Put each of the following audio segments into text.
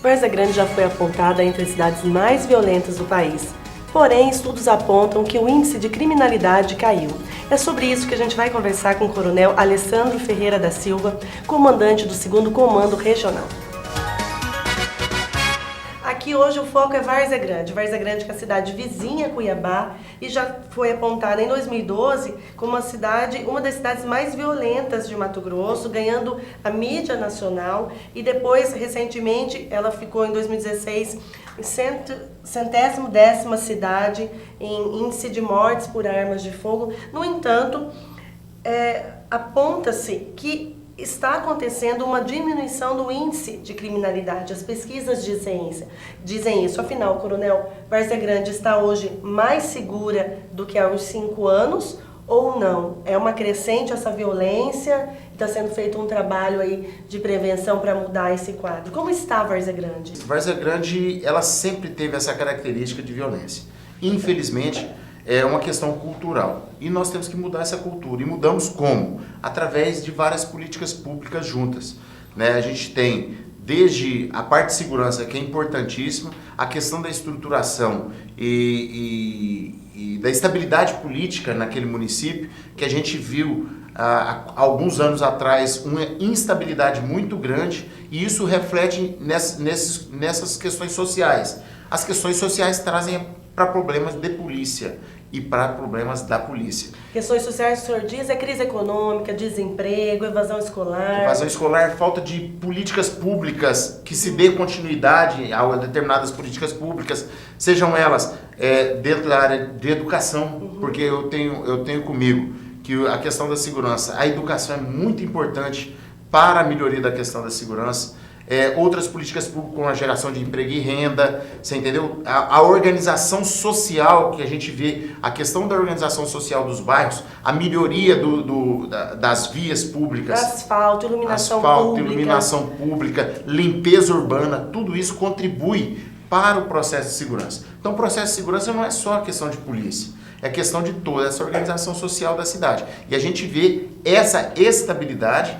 Várzea Grande já foi apontada entre as cidades mais violentas do país. Porém, estudos apontam que o índice de criminalidade caiu. É sobre isso que a gente vai conversar com o Coronel Alessandro Ferreira da Silva, comandante do 2º Comando Regional. Aqui hoje o foco é Várzea Grande. Várzea Grande que é a cidade vizinha a Cuiabá e já foi apontada em 2012 como uma das cidades mais violentas de Mato Grosso, ganhando a mídia nacional, e depois, recentemente, ela ficou em 2016 em 110ª cidade em índice de mortes por armas de fogo. No entanto, aponta-se que está acontecendo uma diminuição do índice de criminalidade. As pesquisas dizem isso. Afinal, Coronel, Várzea Grande está hoje mais segura do que há uns 5 anos ou não? É uma crescente essa violência? Está sendo feito um trabalho aí de prevenção para mudar esse quadro. Como está a Várzea Grande? Várzea Grande, ela sempre teve essa característica de violência. Infelizmente, é uma questão cultural e nós temos que mudar essa cultura. E mudamos como? Através de várias políticas públicas juntas, né? A gente tem desde a parte de segurança, que é importantíssima, a questão da estruturação e da estabilidade política naquele município, que a gente viu há alguns anos atrás uma instabilidade muito grande, e isso reflete nessas questões sociais. As questões sociais trazem para problemas de polícia e para problemas da polícia. Questões sociais, o senhor diz, é crise econômica, desemprego, evasão escolar. Evasão escolar, falta de políticas públicas que se dê continuidade a determinadas políticas públicas, sejam elas dentro da área de educação, porque eu tenho comigo que a questão da segurança, a educação é muito importante para a melhoria da questão da segurança. Outras políticas públicas como a geração de emprego e renda, você entendeu? A organização social que a gente vê, a questão da organização social dos bairros, a melhoria das vias públicas, asfalto, iluminação pública, limpeza urbana, tudo isso contribui para o processo de segurança. Então o processo de segurança não é só a questão de polícia, é a questão de toda essa organização social da cidade. E a gente vê essa estabilidade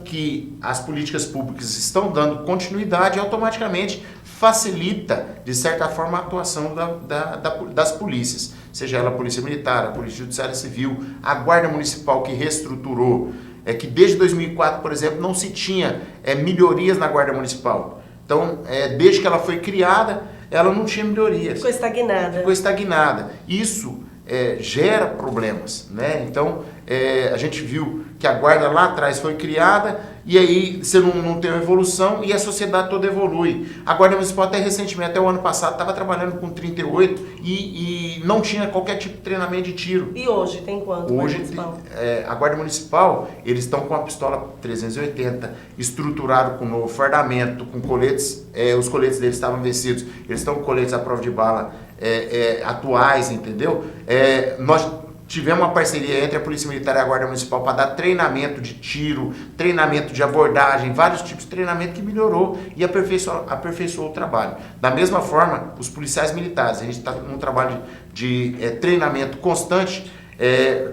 que as políticas públicas estão dando continuidade e automaticamente facilita, de certa forma, a atuação das polícias, seja ela a Polícia Militar, a Polícia Judiciária Civil, a Guarda Municipal que reestruturou, que desde 2004, por exemplo, não se tinha melhorias na Guarda Municipal. Então, desde que ela foi criada, ela não tinha melhorias. Ficou estagnada. Isso gera problemas, né? Então, a gente viu que a guarda lá atrás foi criada e aí você não tem uma evolução e a sociedade toda evolui. A Guarda Municipal até recentemente, até o ano passado, estava trabalhando com 38 e não tinha qualquer tipo de treinamento de tiro. E hoje tem quanto? Hoje a Guarda Municipal, eles estão com a pistola 380, estruturado com novo fardamento, com coletes, os coletes deles estavam vencidos, eles estão com coletes à prova de bala atuais, entendeu? Nós tivemos uma parceria entre a Polícia Militar e a Guarda Municipal para dar treinamento de tiro, treinamento de abordagem, vários tipos de treinamento que melhorou e aperfeiçoou o trabalho. Da mesma forma, os policiais militares, a gente está num trabalho de treinamento constante,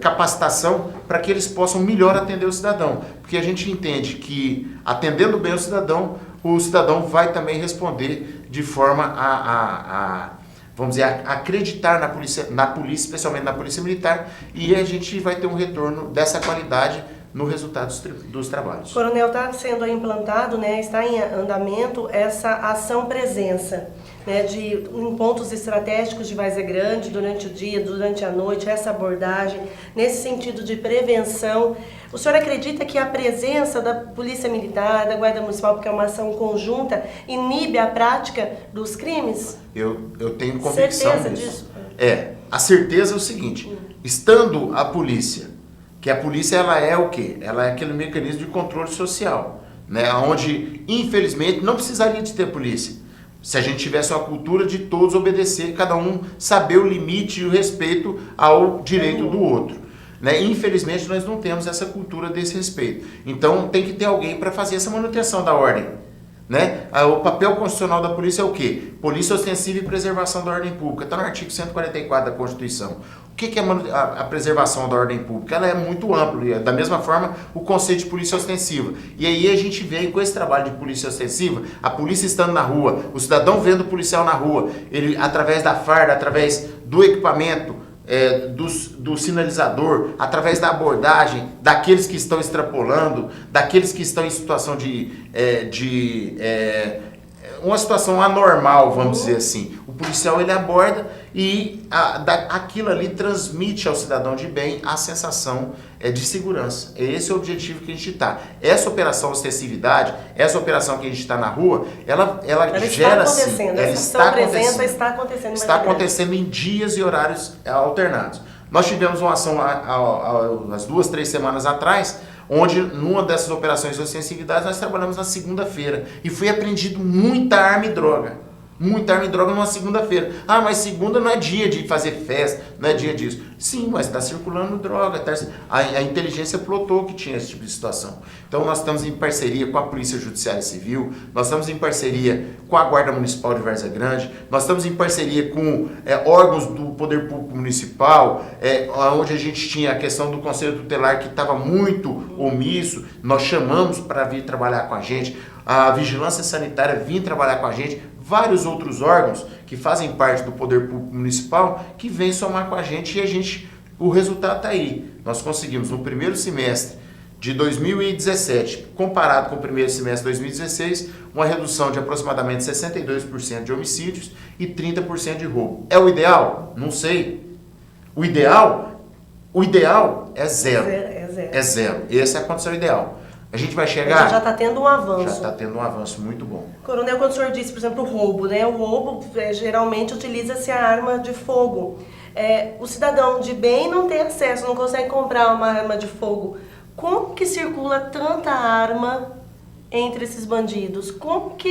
capacitação para que eles possam melhor atender o cidadão, porque a gente entende que atendendo bem o cidadão vai também responder de forma vamos dizer, acreditar na polícia, especialmente na Polícia Militar, e a gente vai ter um retorno dessa qualidade no resultado dos trabalhos. Coronel, está sendo implantado, né, está em andamento essa ação presença, né, em pontos estratégicos de Várzea Grande, durante o dia, durante a noite, essa abordagem, nesse sentido de prevenção. O senhor acredita que a presença da Polícia Militar, da Guarda Municipal, porque é uma ação conjunta, inibe a prática dos crimes? Eu tenho convicção disso. A certeza é o seguinte, estando a polícia, que a polícia ela é o quê? Ela é aquele mecanismo de controle social, né? Onde, infelizmente, não precisaria de ter polícia. Se a gente tivesse uma cultura de todos obedecer, cada um saber o limite e o respeito ao direito do outro, né? Infelizmente, nós não temos essa cultura desse respeito. Então, tem que ter alguém para fazer essa manutenção da ordem, né? O papel constitucional da polícia é o quê? Polícia ostensiva e preservação da ordem pública. Está no artigo 144 da Constituição. O que é a preservação da ordem pública? Ela é muito ampla, da mesma forma o conceito de polícia ostensiva. E aí a gente veio com esse trabalho de polícia ostensiva, a polícia estando na rua, o cidadão vendo o policial na rua, ele através da farda, através do equipamento, do sinalizador, através da abordagem, daqueles que estão extrapolando, daqueles que estão em situação uma situação anormal, vamos dizer assim. O policial ele aborda e aquilo ali transmite ao cidadão de bem a sensação de segurança. Esse é o objetivo que a gente está. Essa operação ostensividade, essa operação que a gente está na rua, ela gera essa presença está acontecendo. Está acontecendo em dias e horários alternados. Nós tivemos uma ação há 2, 3 semanas atrás, onde numa dessas operações de ostensividade nós trabalhamos na segunda-feira e foi apreendido muita arma e droga. Muita arma e droga numa segunda-feira. Ah, mas segunda não é dia de fazer festa, não é dia disso. Sim, mas está circulando droga. A inteligência plotou que tinha esse tipo de situação. Então nós estamos em parceria com a Polícia Judiciária Civil, nós estamos em parceria com a Guarda Municipal de Várzea Grande, nós estamos em parceria com órgãos do Poder Público Municipal, onde a gente tinha a questão do Conselho Tutelar que estava muito omisso, nós chamamos para vir trabalhar com a gente, a Vigilância Sanitária vir trabalhar com a gente, vários outros órgãos que fazem parte do Poder Público Municipal que vêm somar com a gente e o resultado está aí. Nós conseguimos no primeiro semestre de 2017, comparado com o primeiro semestre de 2016, uma redução de aproximadamente 62% de homicídios e 30% de roubo. É o ideal? Não sei. O ideal é zero. É zero. Essa é a condição ideal. A gente vai chegar... Mas já está tendo um avanço. Já está tendo um avanço muito bom. Coronel, quando o senhor disse, por exemplo, o roubo, né? O roubo, geralmente, utiliza-se a arma de fogo. O cidadão de bem não tem acesso, não consegue comprar uma arma de fogo. Como que circula tanta arma entre esses bandidos? Como que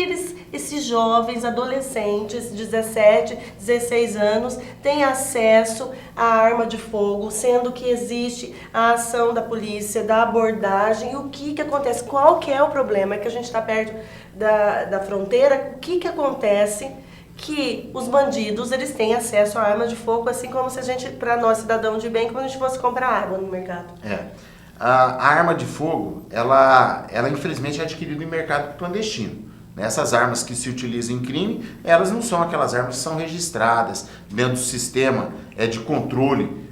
esses jovens, adolescentes, 17, 16 anos, têm acesso à arma de fogo, sendo que existe a ação da polícia, da abordagem? E o que acontece? Qual que é o problema? É que a gente está perto da fronteira. O que acontece? Que os bandidos, eles têm acesso à arma de fogo, assim como se para nós, cidadãos de bem, como a gente fosse comprar água no mercado. A arma de fogo, ela infelizmente é adquirida em mercado clandestino. Essas armas que se utilizam em crime, elas não são aquelas armas que são registradas dentro do sistema de controle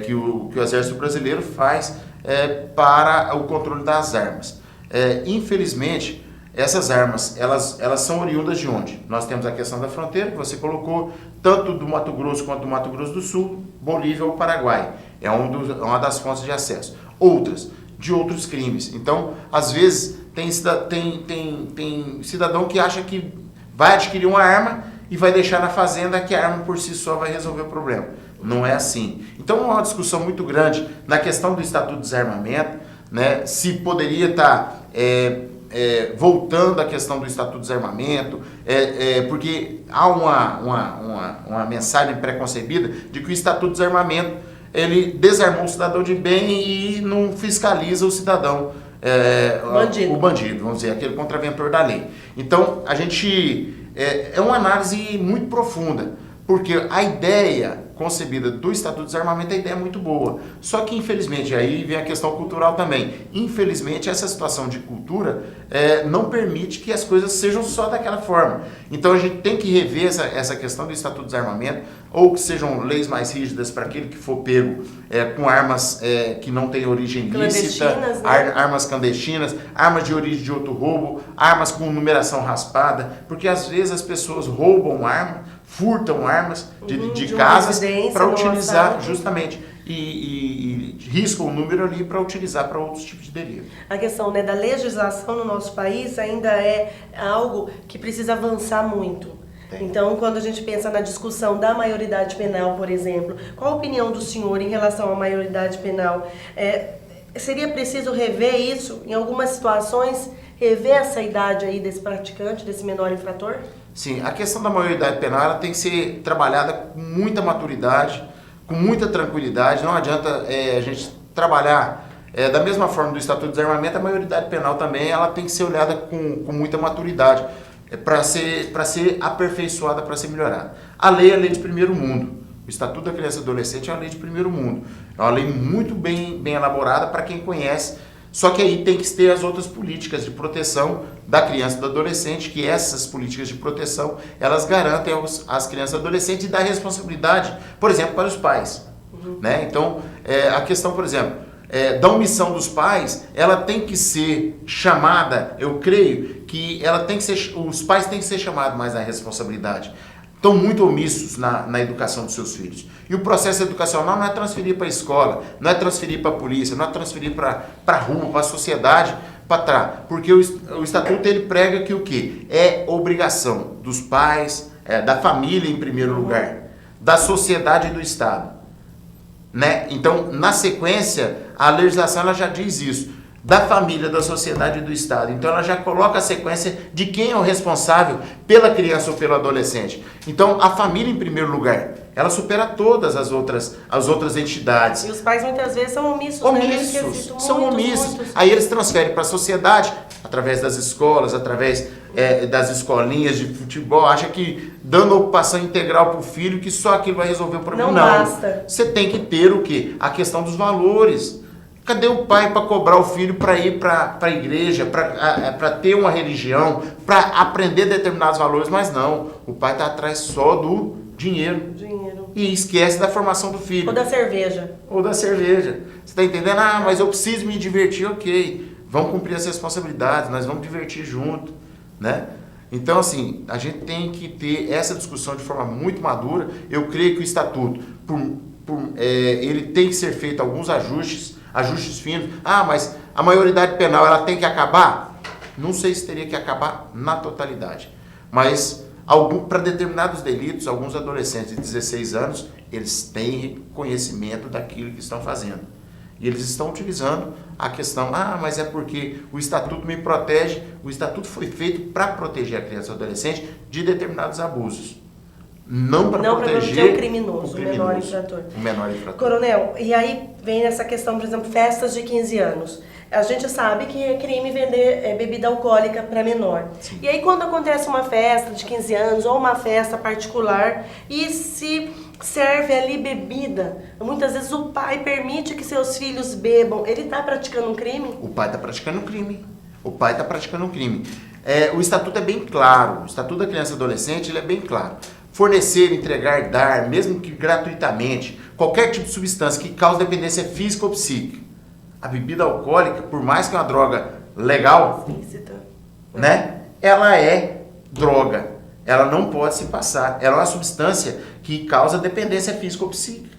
que o Exército Brasileiro faz para o controle das armas. Infelizmente, essas armas, elas são oriundas de onde? Nós temos a questão da fronteira, que você colocou, tanto do Mato Grosso quanto do Mato Grosso do Sul, Bolívia ou Paraguai. É uma das fontes de acesso. Outras, de outros crimes. Então, às vezes, tem cidadão que acha que vai adquirir uma arma e vai deixar na fazenda que a arma por si só vai resolver o problema. Não é assim. Então, é uma discussão muito grande na questão do Estatuto de Desarmamento, né? Se poderia estar voltando à questão do Estatuto de Desarmamento, porque há uma mensagem preconcebida de que o Estatuto de Desarmamento ele desarmou o cidadão de bem e não fiscaliza o cidadão, o bandido, vamos dizer, aquele contraventor da lei. Então, a gente é uma análise muito profunda, porque a ideia concebida do Estatuto de Desarmamento, a ideia é muito boa. Só que, infelizmente, aí vem a questão cultural também. Infelizmente, essa situação de cultura não permite que as coisas sejam só daquela forma. Então, a gente tem que rever essa questão do Estatuto de Desarmamento, ou que sejam leis mais rígidas para aquele que for pego com armas que não têm origem lícita, né? Armas clandestinas, armas de origem de outro roubo, armas com numeração raspada, porque às vezes as pessoas roubam arma, furtam armas de casas para utilizar justamente e riscam o número ali para utilizar para outros tipos de delito. A questão, né, da legislação no nosso país ainda é algo que precisa avançar muito. Então, quando a gente pensa na discussão da maioridade penal, por exemplo, qual a opinião do senhor em relação à maioridade penal? Seria preciso rever isso em algumas situações, rever essa idade aí desse praticante, desse menor infrator? Sim, a questão da maioridade penal ela tem que ser trabalhada com muita maturidade, com muita tranquilidade. Não adianta a gente trabalhar da mesma forma do Estatuto de Desarmamento, a maioridade penal também ela tem que ser olhada com muita maturidade, para ser aperfeiçoada, para ser melhorada. A lei é a lei de primeiro mundo. O Estatuto da Criança e Adolescente é uma lei de primeiro mundo. É uma lei muito bem elaborada para quem conhece. Só que aí tem que ter as outras políticas de proteção da criança e do adolescente, que essas políticas de proteção, elas garantem às crianças e adolescentes e dá responsabilidade, por exemplo, para os pais. Né? Então, a questão, por exemplo, da omissão dos pais, ela tem que ser chamada, eu creio que ela tem que ser, os pais têm que ser chamados mais à responsabilidade. Estão muito omissos na educação dos seus filhos. E o processo educacional não é transferir para a escola, não é transferir para a polícia, não é transferir para a rua, para a sociedade, para trás. Porque o Estatuto ele prega que o quê? É obrigação dos pais, da família em primeiro lugar, da sociedade e do Estado. Né? Então, na sequência, a legislação ela já diz isso. Da família, da sociedade e do Estado. Então ela já coloca a sequência de quem é o responsável pela criança ou pelo adolescente. Então a família em primeiro lugar, ela supera todas as outras entidades. E os pais muitas vezes são omissos. São omissos. Aí eles transferem para a sociedade, através das escolas, através das escolinhas de futebol, acha que dando ocupação integral para o filho, que só aquilo vai resolver o problema. Não basta. Você tem que ter o quê? A questão dos valores. Cadê o pai para cobrar o filho para ir para a igreja, para ter uma religião, para aprender determinados valores? Mas não, o pai está atrás só do dinheiro. E esquece da formação do filho. Ou da cerveja. Você está entendendo? Ah, mas eu preciso me divertir, ok. Vamos cumprir as responsabilidades, nós vamos divertir junto, né? Então, assim, a gente tem que ter essa discussão de forma muito madura. Eu creio que o Estatuto, ele tem que ser feito alguns ajustes finos. Ah, mas a maioridade penal ela tem que acabar? Não sei se teria que acabar na totalidade. Mas para determinados delitos, alguns adolescentes de 16 anos, eles têm conhecimento daquilo que estão fazendo. E eles estão utilizando a questão, mas é porque o Estatuto me protege. O Estatuto foi feito para proteger a criança e o adolescente de determinados abusos. Não para proteger o criminoso, o menor infrator. Coronel, e aí vem essa questão, por exemplo, festas de 15 anos. A gente sabe que é crime vender bebida alcoólica para menor. Sim. E aí quando acontece uma festa de 15 anos ou uma festa particular e se serve ali bebida, muitas vezes o pai permite que seus filhos bebam, ele está praticando um crime? O pai está praticando um crime. O Estatuto é bem claro, o Estatuto da Criança e Adolescente ele é bem claro. Fornecer, entregar, dar, mesmo que gratuitamente, qualquer tipo de substância que cause dependência física ou psíquica. A bebida alcoólica, por mais que é uma droga legal, né, ela é droga. Ela não pode se passar. Ela é uma substância que causa dependência física ou psíquica.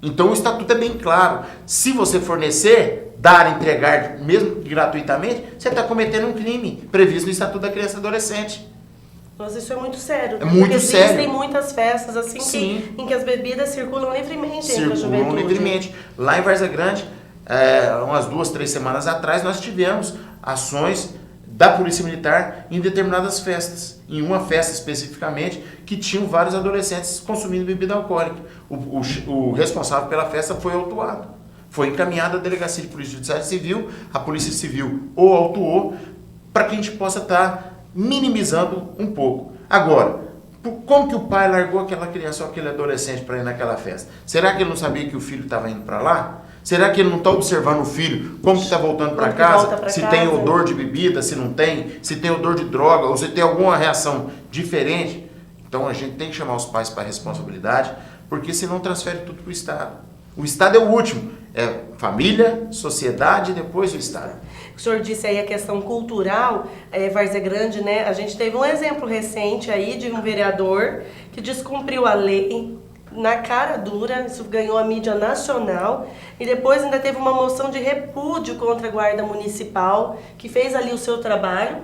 Então o Estatuto é bem claro. Se você fornecer, dar, entregar, mesmo que gratuitamente, você está cometendo um crime previsto no Estatuto da Criança e Adolescente. Mas isso é muito sério. É muito sério. Existem muitas festas assim em que as bebidas circulam livremente entre a juventude. Circulam livremente. Lá em Várzea Grande, umas 2, 3 semanas atrás, nós tivemos ações da Polícia Militar em determinadas festas. Em uma festa especificamente, que tinham vários adolescentes consumindo bebida alcoólica. O responsável pela festa foi autuado. Foi encaminhado à Delegacia de Polícia Judiciária Civil, a Polícia Civil o autuou, para que a gente possa estar minimizando um pouco. Agora, como que o pai largou aquela criança ou aquele adolescente para ir naquela festa? Será que ele não sabia que o filho estava indo para lá? Será que ele não está observando o filho, como que está voltando para casa? Se tem odor de bebida, se não tem, se tem odor de droga, ou se tem alguma reação diferente? Então a gente tem que chamar os pais para a responsabilidade, porque senão transfere tudo para o Estado. O Estado é o último, é família, sociedade e depois o Estado. O senhor disse aí a questão cultural, Várzea Grande, né? A gente teve um exemplo recente aí de um vereador que descumpriu a lei na cara dura, isso ganhou a mídia nacional, e depois ainda teve uma moção de repúdio contra a Guarda Municipal, que fez ali o seu trabalho.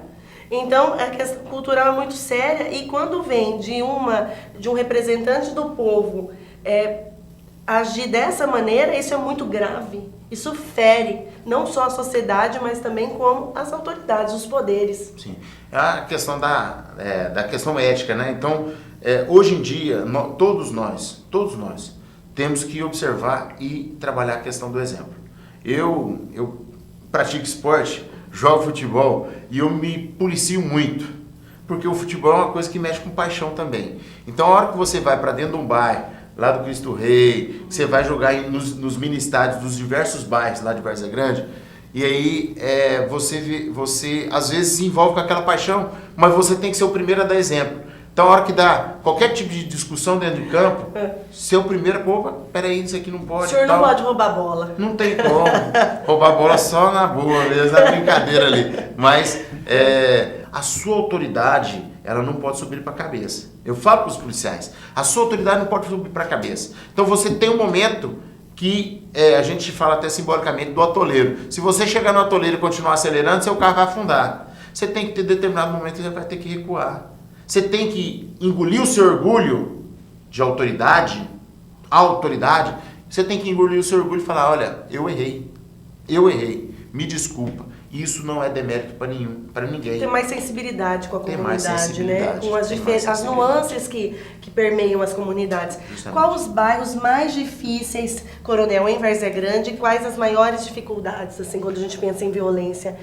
Então, a questão cultural é muito séria, e quando vem de um representante do povo agir dessa maneira, isso é muito grave. Isso fere não só a sociedade, mas também como as autoridades, os poderes. Sim. É a questão da questão ética, né? Então, hoje em dia, todos nós temos que observar e trabalhar a questão do exemplo. Eu pratico esporte, jogo futebol e eu me policio muito, porque o futebol é uma coisa que mexe com paixão também. Então, a hora que você vai para dentro de um bairro, lá do Cristo Rei, você vai jogar nos mini estádios dos diversos bairros lá de Várzea Grande, e aí você às vezes se envolve com aquela paixão, mas você tem que ser o primeiro a dar exemplo. Então, a hora que dá qualquer tipo de discussão dentro de campo, ser o primeiro, opa, peraí, isso aqui não pode. O senhor não pode roubar a bola. Não tem como. Roubar a bola só na boa mesmo, na brincadeira ali. Mas a sua autoridade, ela não pode subir para a cabeça. Eu falo para os policiais, a sua autoridade não pode subir para a cabeça. Então, você tem um momento que a gente fala até simbolicamente do atoleiro. Se você chegar no atoleiro e continuar acelerando, seu carro vai afundar. Você tem que ter determinado momento que você vai ter que recuar. Você tem que engolir o seu orgulho de autoridade, você tem que engolir o seu orgulho e falar, olha, eu errei, me desculpa. Isso não é demérito para ninguém. Tem mais sensibilidade com a comunidade, né? Com as nuances que permeiam as comunidades. Justamente. Quais os bairros mais difíceis, Coronel, em Várzea Grande, e quais as maiores dificuldades, assim, quando a gente pensa em violência?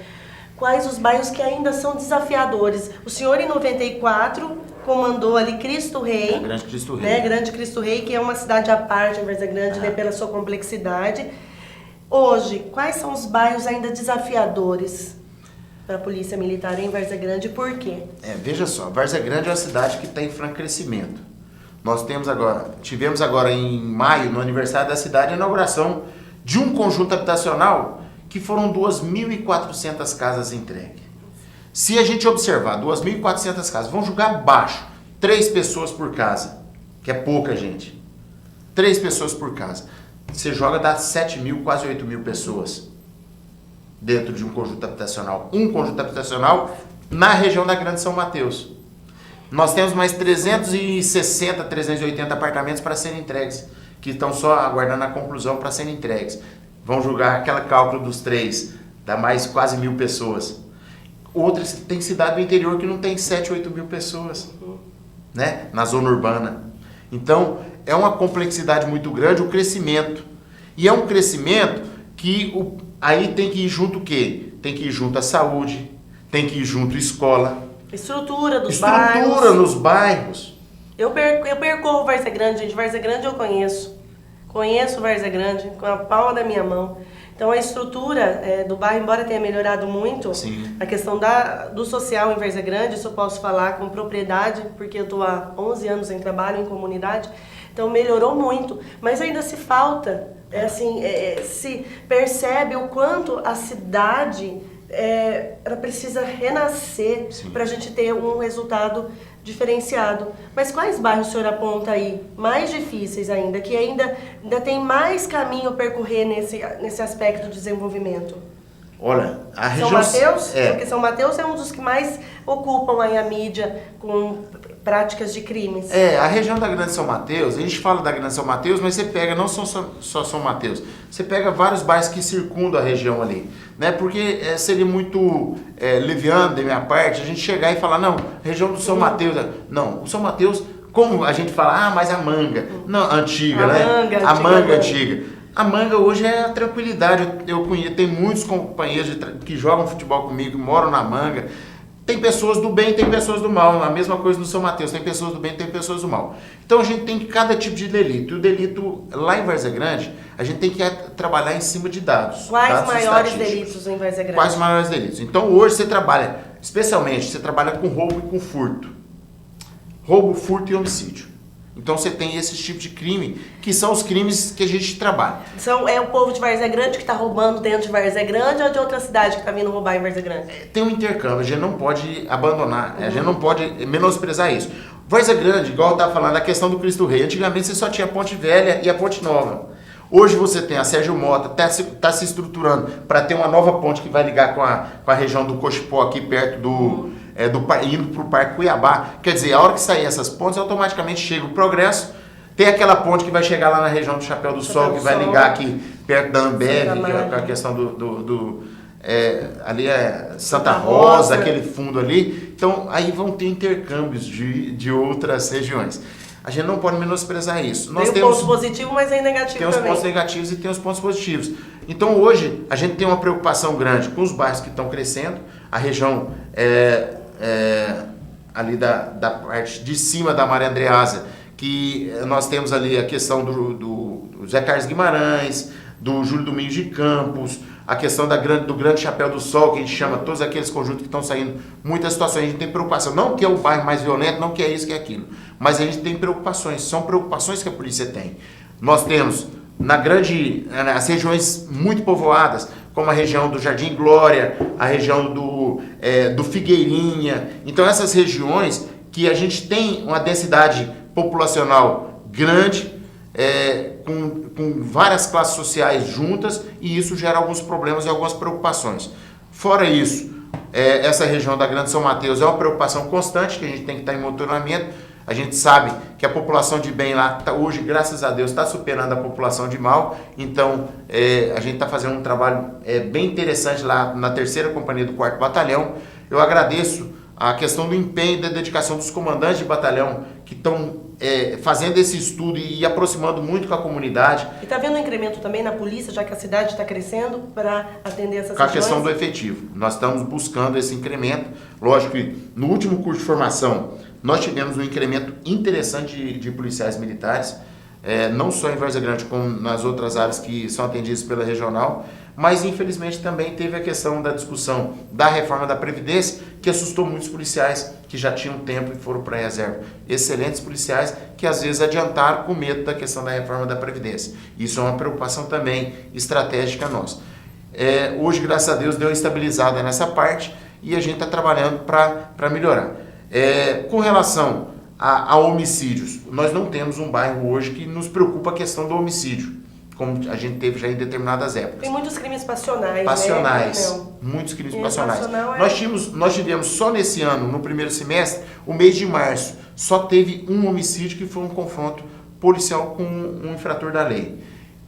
Quais os bairros que ainda são desafiadores? O senhor, em 94, comandou ali Cristo Rei. Grande Cristo Rei. Né? Grande Cristo Rei, que é uma cidade à parte em Várzea Grande, né, pela sua complexidade. Hoje, quais são os bairros ainda desafiadores para a Polícia Militar em Várzea Grande e por quê? Veja só, Várzea Grande é uma cidade que está em franco crescimento. Nós tivemos agora em maio, no aniversário da cidade, a inauguração de um conjunto habitacional que foram 2.400 casas entregues. Se a gente observar 2.400 casas, vamos jogar baixo, 3 pessoas por casa, que é pouca gente. 3 pessoas por casa. Você joga, dá 7.000, quase 8.000 pessoas dentro de um conjunto habitacional. Um conjunto habitacional na região da Grande São Mateus. Nós temos mais 360, 380 apartamentos para serem entregues, que estão só aguardando a conclusão para serem entregues. Vão julgar aquele cálculo dos 3, dá mais quase 1.000 pessoas. Outras tem cidade do interior que não tem 7, 8 mil pessoas, né? Na zona urbana. Então, é uma complexidade muito grande o crescimento. E é um crescimento que aí tem que ir junto o quê? Tem que ir junto a saúde, tem que ir junto a escola. Estrutura dos bairros. Estrutura nos bairros. Eu percorro Várzea Grande, gente. Várzea Grande eu conheço. Conheço Várzea Grande com a palma da minha mão. Então, a estrutura do bairro, embora tenha melhorado muito, sim, a questão do social em Várzea Grande, isso eu posso falar com propriedade, porque eu estou há 11 anos em trabalho em comunidade, então melhorou muito. Mas ainda se falta, se percebe o quanto a cidade ela precisa renascer para a gente ter um resultado diferenciado. Mas quais bairros o senhor aponta aí, mais difíceis ainda, que ainda tem mais caminho a percorrer nesse aspecto de desenvolvimento? Olha, a região... São Mateus? Porque São Mateus é um dos que mais ocupam aí a mídia com práticas de crimes. A região da Grande São Mateus, a gente fala da Grande São Mateus, mas você pega não só São Mateus, você pega vários bairros que circundam a região ali, né? Porque seria muito leviano da minha parte a gente chegar e falar, não, região do São Mateus, não, o São Mateus, como a gente fala, mas a Manga, não, antiga, né? A Manga antiga. A Manga hoje é a tranquilidade. Eu conheço, tem muitos companheiros que jogam futebol comigo, que moram na Manga. Tem pessoas do bem, tem pessoas do mal. A mesma coisa no São Mateus, tem pessoas do bem, tem pessoas do mal. Então a gente tem cada tipo de delito. E o delito lá em Várzea Grande, a gente tem que trabalhar em cima de dados. Quais maiores delitos em Várzea Grande? Quais maiores delitos? Então hoje você trabalha, especialmente, você trabalha com roubo e com furto. Roubo, furto e homicídio. Então você tem esses tipos de crime, que são os crimes que a gente trabalha. É o povo de Várzea Grande que está roubando dentro de Várzea Grande ou de outra cidade que está vindo roubar em Várzea Grande? Tem um intercâmbio, a gente não pode abandonar, a gente não pode menosprezar isso. Várzea Grande, igual eu estava falando, a questão do Cristo Rei, antigamente você só tinha a Ponte Velha e a Ponte Nova. Hoje você tem a Sérgio Mota, tá se estruturando para ter uma nova ponte que vai ligar com a região do Cochipó, aqui perto indo para o Parque Cuiabá. Quer dizer, a hora que sair essas pontes, automaticamente chega o Progresso. Tem aquela ponte que vai chegar lá na região do Chapéu do Sol, que vai ligar aqui perto da Ambev, que é a questão ali é Santa Rosa, aquele fundo ali. Então, aí vão ter intercâmbios de outras regiões. A gente não pode menosprezar isso. Nós temos pontos positivos, mas é negativo também. Tem os pontos negativos e tem os pontos positivos. Então, hoje, a gente tem uma preocupação grande com os bairros que estão crescendo. A região ali da parte de cima da Maria Andreasa, que nós temos ali a questão do Zé Carlos Guimarães, do Júlio Domingos de Campos, a questão do Grande Chapéu do Sol, que a gente chama todos aqueles conjuntos que estão saindo, muitas situações, a gente tem preocupação, não que é o bairro mais violento, não que é isso, que é aquilo, mas a gente tem preocupações, são preocupações que a polícia tem. Nós temos as regiões muito povoadas, como a região do Jardim Glória, a região do Figueirinha, então essas regiões que a gente tem uma densidade populacional grande, com várias classes sociais juntas, e isso gera alguns problemas e algumas preocupações. Fora isso, essa região da Grande São Mateus é uma preocupação constante, que a gente tem que estar em monitoramento. A gente sabe que a população de bem lá, hoje, graças a Deus, está superando a população de mal, então a gente está fazendo um trabalho bem interessante lá na 3ª Companhia do 4º Batalhão. Eu agradeço a questão do empenho e da dedicação dos comandantes de batalhão, que estão fazendo esse estudo e aproximando muito com a comunidade. E está vendo um incremento também na polícia, já que a cidade está crescendo, para atender essas Com a regiões? questão do efetivo. Nós estamos buscando esse incremento. Lógico que no último curso de formação, nós tivemos um incremento interessante de policiais militares, não só em Várzea Grande, como nas outras áreas que são atendidas pela regional, mas infelizmente também teve a questão da discussão da reforma da Previdência, que assustou muitos policiais que já tinham tempo e foram para a reserva. Excelentes policiais que às vezes adiantaram com medo da questão da reforma da Previdência. Isso é uma preocupação também estratégica nossa. Hoje, graças a Deus, deu uma estabilizada nessa parte e a gente está trabalhando para melhorar. Com relação a homicídios, nós não temos um bairro hoje que nos preocupa a questão do homicídio, como a gente teve já em determinadas épocas. Tem muitos crimes passionais, passionais, né? Muitos crimes E passionais. passional Nós tivemos só nesse ano, no primeiro semestre, o mês de março, só teve um homicídio que foi um confronto policial com um infrator da lei.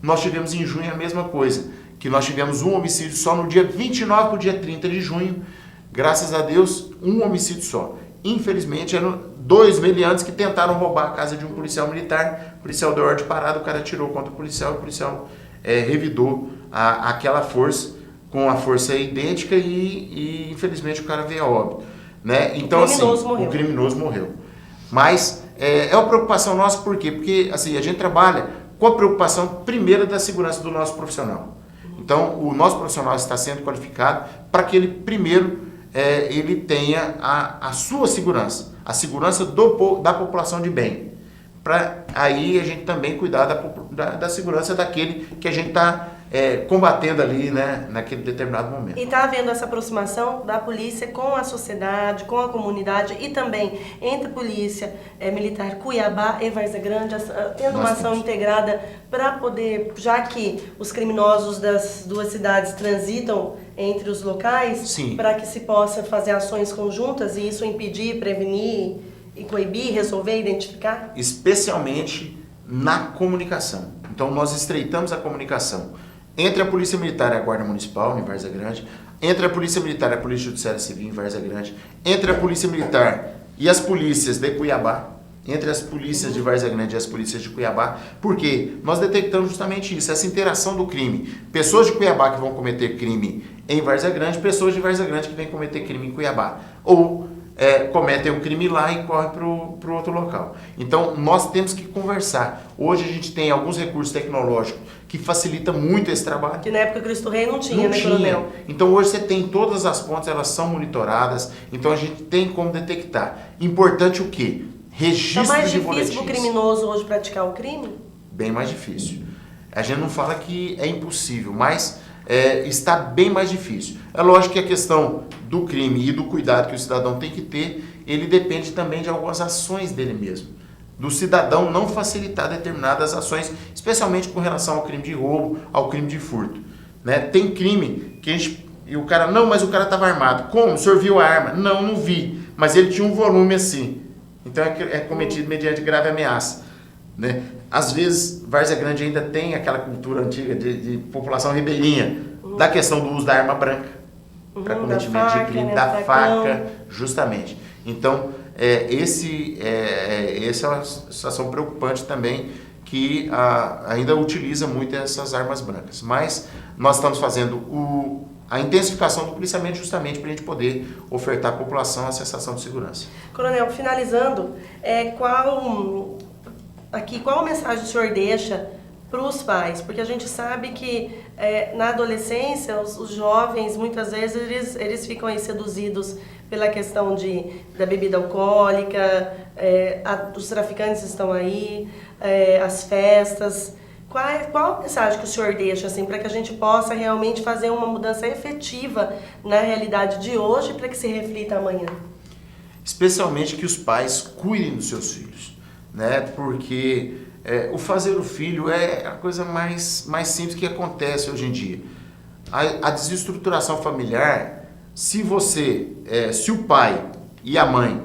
Nós tivemos em junho a mesma coisa, que nós tivemos um homicídio só no dia 29 para o dia 30 de junho, graças a Deus, um homicídio só. Infelizmente, eram 2 meliantes que tentaram roubar a casa de um policial militar. O policial deu ordem de parada, o cara atirou contra o policial revidou aquela força com a força idêntica e infelizmente o cara veio a óbito. Né? Então, o criminoso morreu. Mas é uma preocupação nossa, por quê? Porque assim, a gente trabalha com a preocupação primeira da segurança do nosso profissional. Então, o nosso profissional está sendo qualificado para que ele primeiro ele tenha a sua segurança, a segurança da população de bem. Para aí a gente também cuidar da segurança daquele que a gente está combatendo ali, né, naquele determinado momento. E está havendo essa aproximação da polícia com a sociedade, com a comunidade e também entre polícia militar Cuiabá e Várzea Grande, tendo uma ação integrada para poder, já que os criminosos das duas cidades transitam entre os locais, para que se possa fazer ações conjuntas e isso impedir, prevenir e coibir, resolver, identificar? Especialmente na comunicação. Então nós estreitamos a comunicação entre a Polícia Militar e a Guarda Municipal em Várzea Grande, entre a Polícia Militar e a Polícia Judiciária Civil em Várzea Grande, entre a Polícia Militar e as polícias de Cuiabá, entre as polícias de Várzea Grande e as polícias de Cuiabá, porque nós detectamos justamente isso, essa interação do crime. Pessoas de Cuiabá que vão cometer crime em Várzea Grande, pessoas de Várzea Grande que vêm cometer crime em Cuiabá. Ou cometem um crime lá e correm para o outro local. Então, nós temos que conversar. Hoje a gente tem alguns recursos tecnológicos que facilitam muito esse trabalho. Que na época Cristo Rei não tinha, né, Coronel? Então, hoje você tem todas as pontes, elas são monitoradas, então a gente tem como detectar. Importante o quê? Registro de boletins. Está mais difícil para o criminoso hoje praticar o crime? Bem mais difícil. A gente não fala que é impossível, mas está bem mais difícil. É lógico que a questão do crime e do cuidado que o cidadão tem que ter, ele depende também de algumas ações dele mesmo. Do cidadão não facilitar determinadas ações, especialmente com relação ao crime de roubo, ao crime de furto. Né? Tem crime que e o cara, não, mas o cara estava armado. Como? O senhor viu a arma? Não, não vi. Mas ele tinha um volume assim. Então é cometido mediante grave ameaça. Né? Às vezes, Várzea Grande ainda tem aquela cultura antiga de população ribeirinha, da questão do uso da arma branca para cometimento de crime, da faca, justamente. Então, essa é uma situação preocupante também, que ainda utiliza muito essas armas brancas. Mas nós estamos fazendo a intensificação do policiamento justamente para a gente poder ofertar à população a sensação de segurança. Coronel, finalizando, aqui, qual a mensagem o senhor deixa para os pais? Porque a gente sabe que na adolescência, os jovens, muitas vezes, eles ficam aí seduzidos pela questão da bebida alcoólica, os traficantes estão aí, as festas. Qual a mensagem que o senhor deixa assim, para que a gente possa realmente fazer uma mudança efetiva na realidade de hoje para que se reflita amanhã? Especialmente que os pais cuidem dos seus filhos, né? Porque o fazer o filho é a coisa mais simples que acontece hoje em dia. A desestruturação familiar, se o pai e a mãe,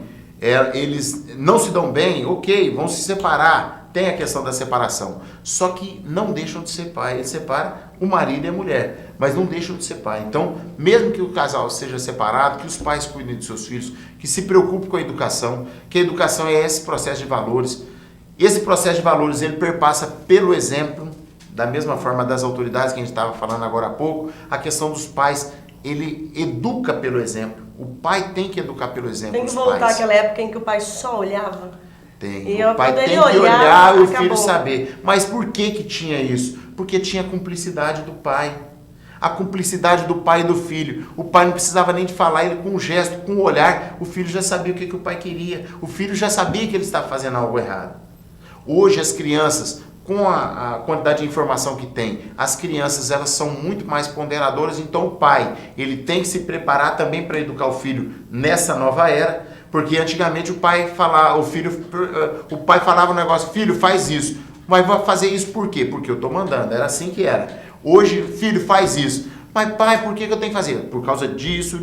eles não se dão bem, ok, vão se separar, tem a questão da separação. Só que não deixam de ser pai, ele separa o marido e a mulher, mas não deixam de ser pai. Então, mesmo que o casal seja separado, que os pais cuidem dos seus filhos, que se preocupem com a educação, que a educação é esse processo de valores. Esse processo de valores, ele perpassa pelo exemplo, da mesma forma das autoridades que a gente estava falando agora há pouco, a questão dos pais, ele educa pelo exemplo. O pai tem que educar pelo exemplo. Tem que voltar àquela época em que o pai só olhava. Tem. O pai tem que olhar e o filho saber. Mas por que tinha isso? Porque tinha a cumplicidade do pai. A cumplicidade do pai e do filho. O pai não precisava nem de falar, ele com um gesto, com um olhar, o filho já sabia o que o pai queria. O filho já sabia que ele estava fazendo algo errado. Hoje as crianças, com a quantidade de informação que tem, as crianças elas são muito mais ponderadoras, então o pai ele tem que se preparar também para educar o filho nessa nova era, porque antigamente o pai falava um negócio, filho, faz isso, mas vai fazer isso por quê? Porque eu estou mandando, era assim que era. Hoje, filho, faz isso. Mas pai, por que eu tenho que fazer? Por causa disso.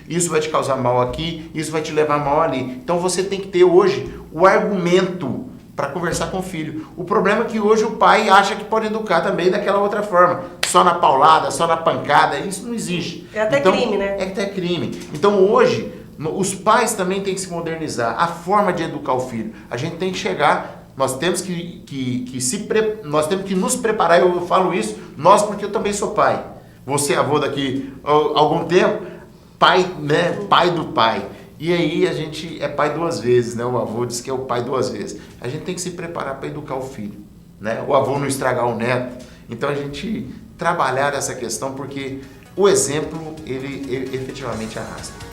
Isso vai te causar mal aqui, isso vai te levar mal ali. Então você tem que ter hoje o argumento para conversar com o filho. O problema é que hoje o pai acha que pode educar também daquela outra forma. Só na paulada, só na pancada, isso não existe. É até crime, né? É até crime. Então hoje, os pais também têm que se modernizar. A forma de educar o filho. A gente tem que chegar... Nós temos nós temos que nos preparar, eu falo isso, nós porque eu também sou pai. Vou ser avô daqui a algum tempo, pai, né? Pai do pai. E aí a gente é pai duas vezes, né? O avô diz que é o pai duas vezes. A gente tem que se preparar para educar o filho, né? O avô não estragar o neto. Então a gente trabalhar essa questão porque o exemplo, ele efetivamente arrasta.